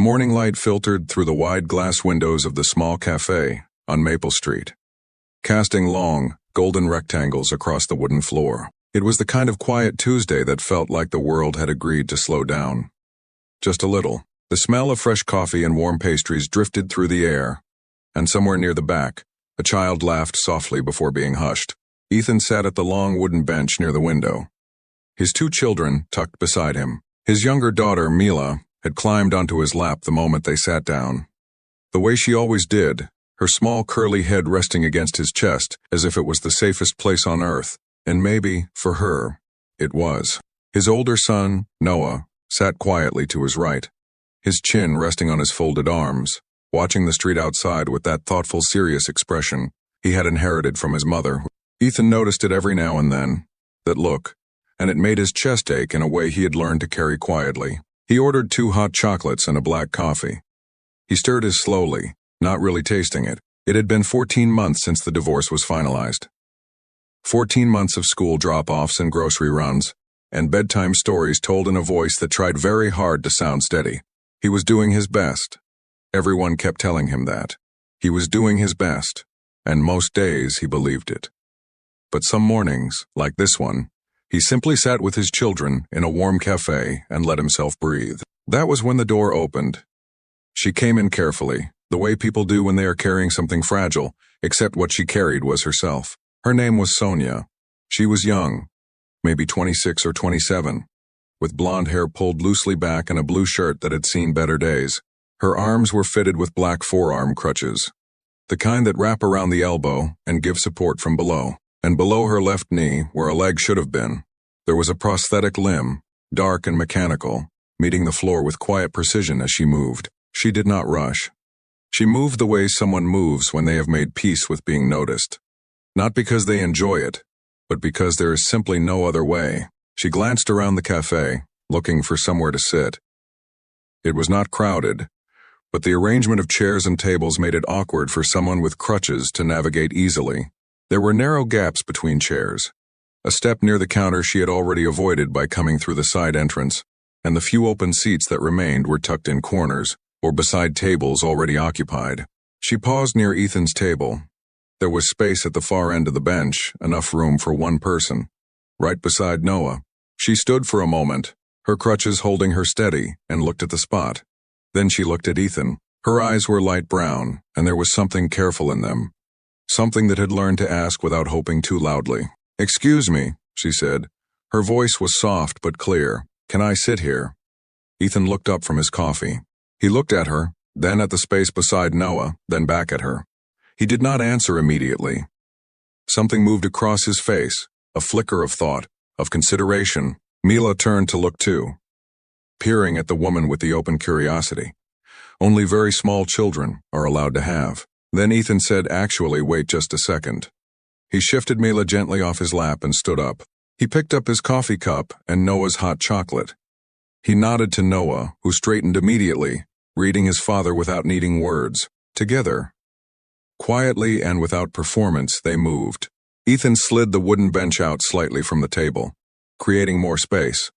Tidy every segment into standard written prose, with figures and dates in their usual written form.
morning light filtered through the wide glass windows of the small cafe on Maple Street, casting long, golden rectangles across the wooden floor. It was the kind of quiet Tuesday that felt like the world had agreed to slow down. Just a little. The smell of fresh coffee and warm pastries drifted through the air, and somewhere near the back, a child laughed softly before being hushed. Ethan sat at the long wooden bench near the window, his two children tucked beside him. His younger daughter, Mila, had climbed onto his lap the moment they sat down. The way she always did, her small curly head resting against his chest as if it was the safest place on earth, and maybe, for her, it was. His older son, Noah, sat quietly to his right, his chin resting on his folded arms, watching the street outside with that thoughtful, serious expression he had inherited from his mother. Ethan noticed it every now and then, that look, and it made his chest ache in a way he had learned to carry quietly. He ordered 2 hot chocolates and a black coffee. He stirred his slowly, not really tasting it. It had been 14 months since the divorce was finalized. 14 months of school drop-offs and grocery runs, and bedtime stories told in a voice that tried very hard to sound steady. He was doing his best. Everyone kept telling him that. He was doing his best, and most days he believed it. But some mornings, like this one, he simply sat with his children in a warm cafe and let himself breathe. That was when the door opened. She came in carefully, the way people do when they are carrying something fragile, except what she carried was herself. Her name was Sonia. She was young, maybe 26 or 27, with blonde hair pulled loosely back and a blue shirt that had seen better days. Her arms were fitted with black forearm crutches, the kind that wrap around the elbow and give support from below. And below her left knee, where a leg should have been, there was a prosthetic limb, dark and mechanical, meeting the floor with quiet precision as she moved. She did not rush. She moved the way someone moves when they have made peace with being noticed. Not because they enjoy it, but because there is simply no other way. She glanced around the cafe, looking for somewhere to sit. It was not crowded, but the arrangement of chairs and tables made it awkward for someone with crutches to navigate easily. There were narrow gaps between chairs, a step near the counter she had already avoided by coming through the side entrance, and the few open seats that remained were tucked in corners or beside tables already occupied. She paused near Ethan's table. There was space at the far end of the bench, enough room for one person, right beside Noah. She stood for a moment, her crutches holding her steady, and looked at the spot. Then she looked at Ethan. Her eyes were light brown, and there was something careful in them. Something that had learned to ask without hoping too loudly. "Excuse me," she said. Her voice was soft but clear. "Can I sit here?" Ethan looked up from his coffee. He looked at her, then at the space beside Noah, then back at her. He did not answer immediately. Something moved across his face, a flicker of thought, of consideration. Mila turned to look too, peering at the woman with the open curiosity. Only very small children are allowed to have. Then Ethan said, "Actually, wait just a second." He shifted Mila gently off his lap and stood up. He picked up his coffee cup and Noah's hot chocolate. He nodded to Noah, who straightened immediately, reading his father without needing words. Together, quietly and without performance, they moved. Ethan slid the wooden bench out slightly from the table, creating more space.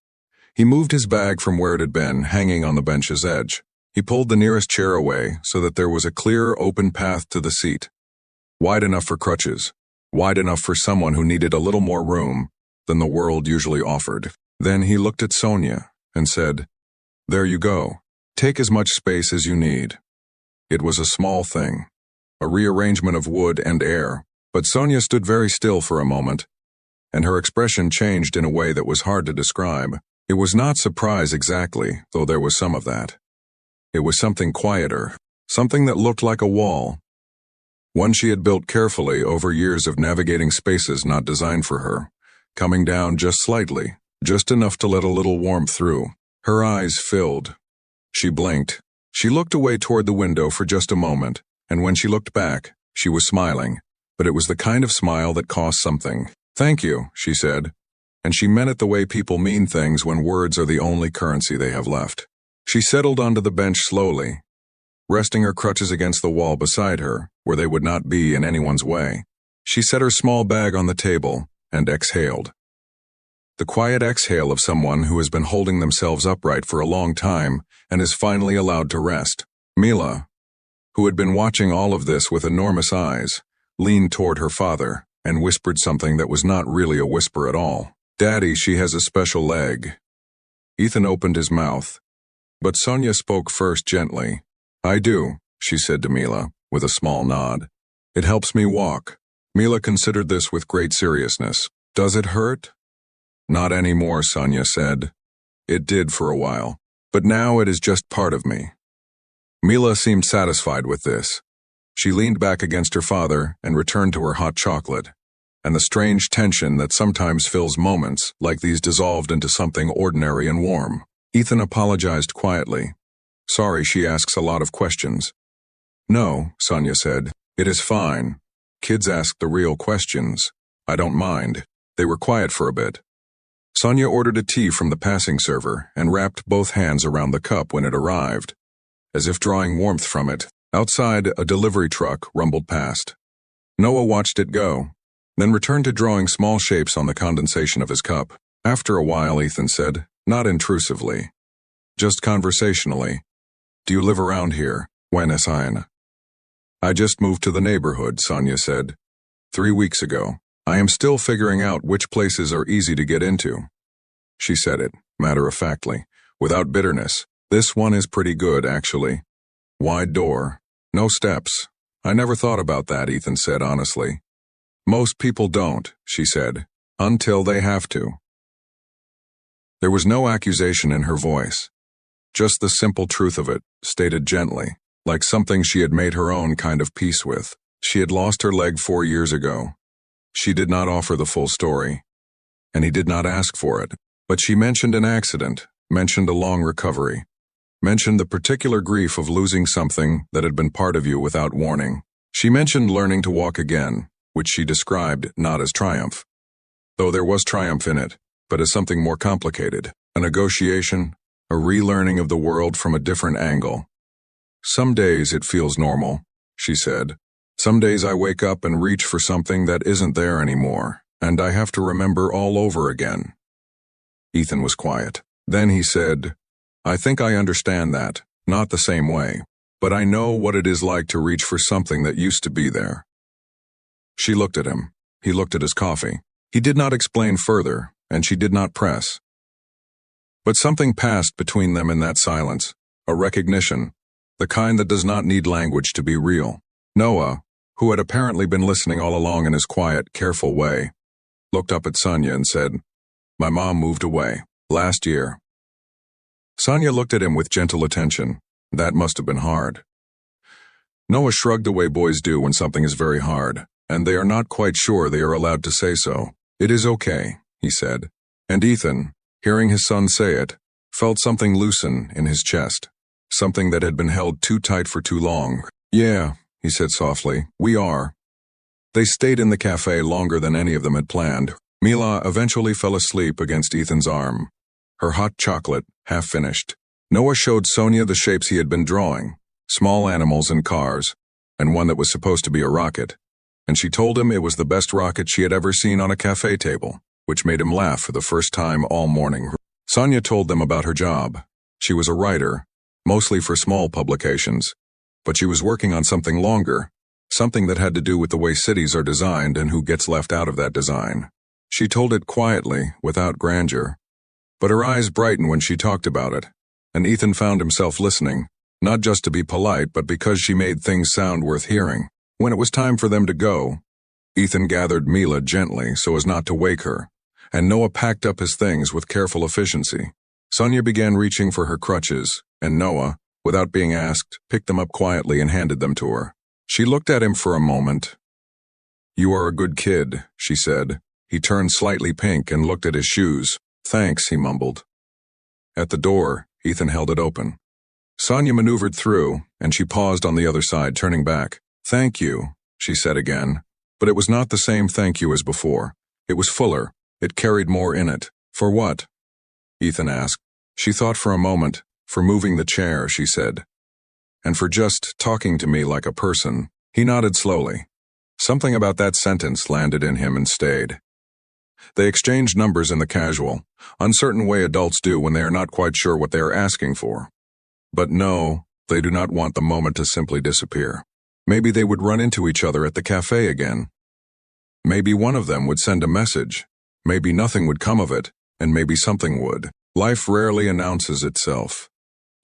He moved his bag from where it had been, hanging on the bench's edge. He pulled the nearest chair away so that there was a clear, open path to the seat. Wide enough for crutches. Wide enough for someone who needed a little more room than the world usually offered. Then he looked at Sonia and said, "There you go. Take as much space as you need." It was a small thing, a rearrangement of wood and air, but Sonia stood very still for a moment, and her expression changed in a way that was hard to describe. It was not surprise exactly, though there was some of that. It was something quieter, something that looked like a wall, one she had built carefully over years of navigating spaces not designed for her, coming down just slightly, just enough to let a little warmth through. Her eyes filled. She blinked. She looked away toward the window for just a moment, and when she looked back, she was smiling, but it was the kind of smile that cost something. "Thank you," she said, and she meant it the way people mean things when words are the only currency they have left. She settled onto the bench slowly, resting her crutches against the wall beside her, where they would not be in anyone's way. She set her small bag on the table and exhaled. The quiet exhale of someone who has been holding themselves upright for a long time and is finally allowed to rest. Mila, who had been watching all of this with enormous eyes, leaned toward her father and whispered something that was not really a whisper at all. "Daddy, she has a special leg." Ethan opened his mouth, but Sonia spoke first gently. "I do," she said to Mila, with a small nod. "It helps me walk." Mila considered this with great seriousness. "Does it hurt?" "Not anymore," Sonia said. "It did for a while, but now it is just part of me." Mila seemed satisfied with this. She leaned back against her father and returned to her hot chocolate, and the strange tension that sometimes fills moments like these dissolved into something ordinary and warm. Ethan apologized quietly. "Sorry she asks a lot of questions." "No," Sonia said. "It is fine. Kids ask the real questions. I don't mind." They were quiet for a bit. Sonia ordered a tea from the passing server and wrapped both hands around the cup when it arrived. As if drawing warmth from it, outside a delivery truck rumbled past. Noah watched it go, then returned to drawing small shapes on the condensation of his cup. After a while, Ethan said, not intrusively, just conversationally, "Do you live around here, Buenos Aires?" "I just moved to the neighborhood," Sonia said. 3 weeks ago. I am still figuring out which places are easy to get into." She said it, matter-of-factly, without bitterness. "This one is pretty good, actually. Wide door. No steps. I never thought about that," Ethan said honestly. "Most people don't," she said, "until they have to." There was no accusation in her voice. Just the simple truth of it, stated gently, like something she had made her own kind of peace with. She had lost her leg 4 years ago. She did not offer the full story, and he did not ask for it, but she mentioned an accident, mentioned a long recovery, mentioned the particular grief of losing something that had been part of you without warning. She mentioned learning to walk again, which she described not as triumph, though there was triumph in it, but as something more complicated, a negotiation, a relearning of the world from a different angle. "Some days it feels normal," she said. "Some days I wake up and reach for something that isn't there anymore, and I have to remember all over again." Ethan was quiet. Then he said, "I think I understand that, not the same way, but I know what it is like to reach for something that used to be there." She looked at him. He looked at his coffee. He did not explain further, and she did not press. But something passed between them in that silence, a recognition, the kind that does not need language to be real. Noah, who had apparently been listening all along in his quiet, careful way, looked up at Sonia and said, "My mom moved away last year." Sonia looked at him with gentle attention. That must have been hard. Noah shrugged the way boys do when something is very hard, and they are not quite sure they are allowed to say so. "It is okay," he said. And Ethan, hearing his son say it, felt something loosen in his chest, something that had been held too tight for too long. "Yeah," he said softly, "we are." They stayed in the cafe longer than any of them had planned. Mila eventually fell asleep against Ethan's arm, her hot chocolate half finished. Noah showed Sonia the shapes he had been drawing, small animals and cars, and one that was supposed to be a rocket, and she told him it was the best rocket she had ever seen on a cafe table, which made him laugh for the first time all morning. Sonia told them about her job. She was a writer, mostly for small publications, but she was working on something longer, something that had to do with the way cities are designed and who gets left out of that design. She told it quietly, without grandeur, but her eyes brightened when she talked about it, and Ethan found himself listening, not just to be polite, but because she made things sound worth hearing. When it was time for them to go, Ethan gathered Mila gently so as not to wake her, and Noah packed up his things with careful efficiency. Sonia began reaching for her crutches, and Noah, without being asked, picked them up quietly and handed them to her. She looked at him for a moment. "You are a good kid," she said. He turned slightly pink and looked at his shoes. "Thanks," he mumbled. At the door, Ethan held it open. Sonia maneuvered through, and she paused on the other side, turning back. "Thank you," she said again, but it was not the same thank you as before. It was fuller. It carried more in it. "For what?" Ethan asked. She thought for a moment. "For moving the chair," she said. "And for just talking to me like a person." He nodded slowly. Something about that sentence landed in him and stayed. They exchanged numbers in the casual, uncertain way adults do when they are not quite sure what they are asking for. But no, they do not want the moment to simply disappear. Maybe they would run into each other at the cafe again. Maybe one of them would send a message. Maybe nothing would come of it, and maybe something would. Life rarely announces itself.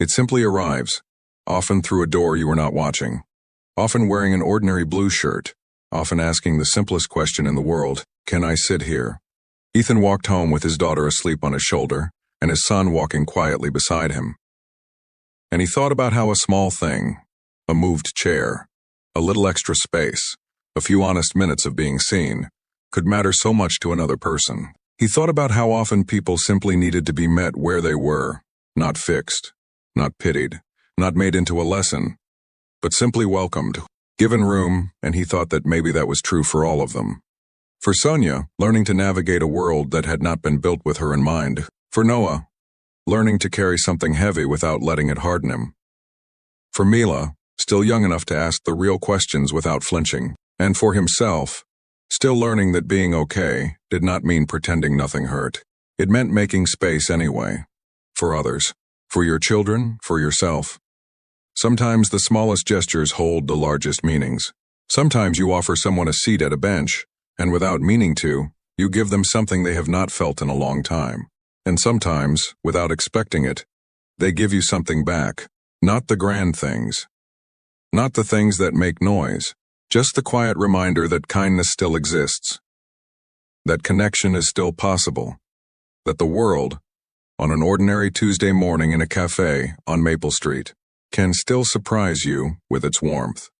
It simply arrives, often through a door you were not watching, often wearing an ordinary blue shirt, often asking the simplest question in the world, "Can I sit here?" Ethan walked home with his daughter asleep on his shoulder, and his son walking quietly beside him. And he thought about how a small thing, a moved chair, a little extra space, a few honest minutes of being seen, could matter so much to another person. He thought about how often people simply needed to be met where they were, not fixed, not pitied, not made into a lesson, but simply welcomed, given room, and he thought that maybe that was true for all of them. For Sonia, learning to navigate a world that had not been built with her in mind. For Noah, learning to carry something heavy without letting it harden him. For Mila, still young enough to ask the real questions without flinching. And for himself, still learning that being okay did not mean pretending nothing hurt. It meant making space anyway. For others, for your children, for yourself. Sometimes the smallest gestures hold the largest meanings. Sometimes you offer someone a seat at a bench, and without meaning to, you give them something they have not felt in a long time. And sometimes, without expecting it, they give you something back. Not the grand things. Not the things that make noise. Just the quiet reminder that kindness still exists. That connection is still possible. That the world, on an ordinary Tuesday morning in a cafe on Maple Street, can still surprise you with its warmth.